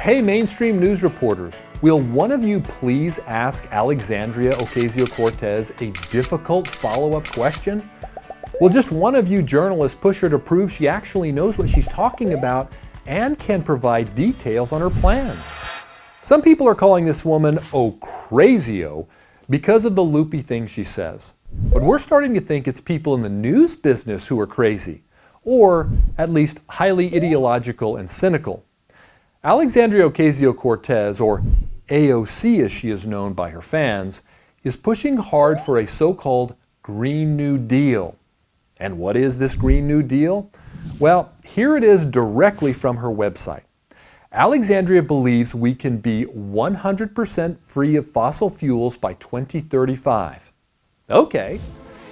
Hey, mainstream news reporters, will one of you please ask Alexandria Ocasio-Cortez a difficult follow-up question? Will just one of you journalists push her to prove she actually knows what she's talking about and can provide details on her plans? Some people are calling this woman Ocasio because of the loopy things she says. But we're starting to think it's people in the news business who are crazy, or at least highly ideological and cynical. Alexandria Ocasio-Cortez, or AOC as she is known by her fans, is pushing hard for a so-called Green New Deal. And what is this Green New Deal? Well, here it is directly from her website. Alexandria believes we can be 100% free of fossil fuels by 2035. Okay,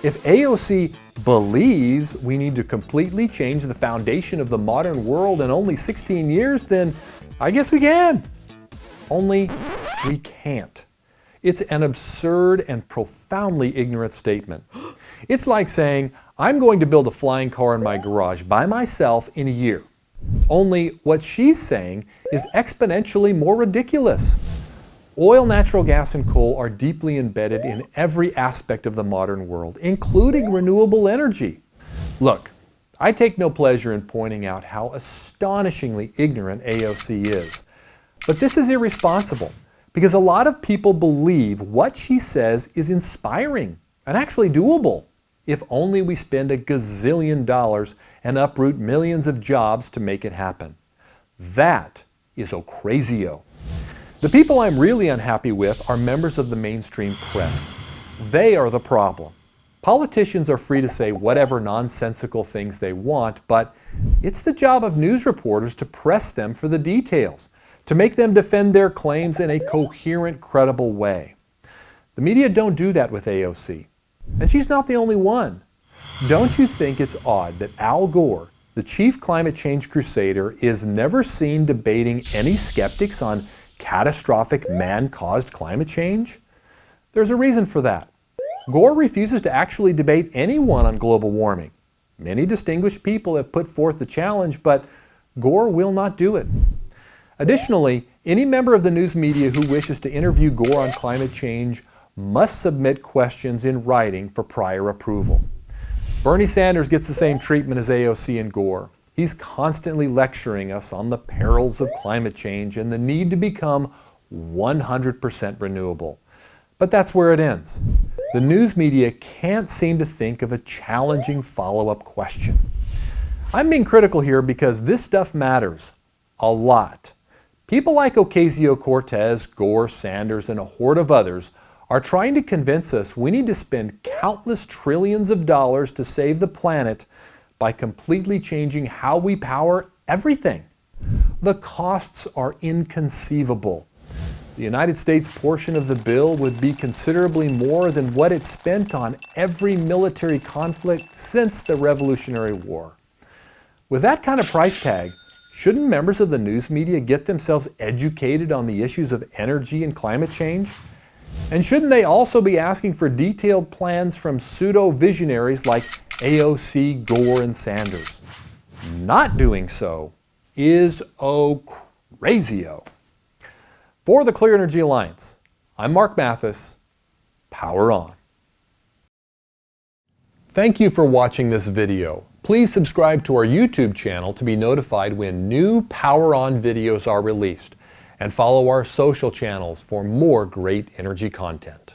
if AOC believes we need to completely change the foundation of the modern world in only 16 years, then I guess we can. Only we can't. It's an absurd and profoundly ignorant statement. It's like saying, I'm going to build a flying car in my garage by myself in a year. Only what she's saying is exponentially more ridiculous. Oil, natural gas, and coal are deeply embedded in every aspect of the modern world, including renewable energy. Look, I take no pleasure in pointing out how astonishingly ignorant AOC is. But this is irresponsible, because a lot of people believe what she says is inspiring and actually doable, if only we spend $1 gazillion and uproot millions of jobs to make it happen. That is Ocasio. The people I'm really unhappy with are members of the mainstream press. They are the problem. Politicians are free to say whatever nonsensical things they want, but it's the job of news reporters to press them for the details, to make them defend their claims in a coherent, credible way. The media don't do that with AOC, and she's not the only one. Don't you think it's odd that Al Gore, the chief climate change crusader, is never seen debating any skeptics on catastrophic man-caused climate change? There's a reason for that. Gore refuses to actually debate anyone on global warming. Many distinguished people have put forth the challenge, but Gore will not do it. Additionally, any member of the news media who wishes to interview Gore on climate change must submit questions in writing for prior approval. Bernie Sanders gets the same treatment as AOC and Gore. He's constantly lecturing us on the perils of climate change and the need to become 100% renewable. But that's where it ends. The news media can't seem to think of a challenging follow-up question. I'm being critical here because this stuff matters a lot. People like Ocasio-Cortez, Gore, Sanders, and a horde of others are trying to convince us we need to spend countless trillions of dollars to save the planet by completely changing how we power everything. The costs are inconceivable. The United States portion of the bill would be considerably more than what it spent on every military conflict since the Revolutionary War. With that kind of price tag, shouldn't members of the news media get themselves educated on the issues of energy and climate change? And shouldn't they also be asking for detailed plans from pseudo-visionaries like AOC, Gore, and Sanders? Not doing so is Ocasio. For the Clear Energy Alliance, I'm Mark Mathis. Power on. Thank you for watching this video. Please subscribe to our YouTube channel to be notified when new Power On videos are released, and follow our social channels for more great energy content.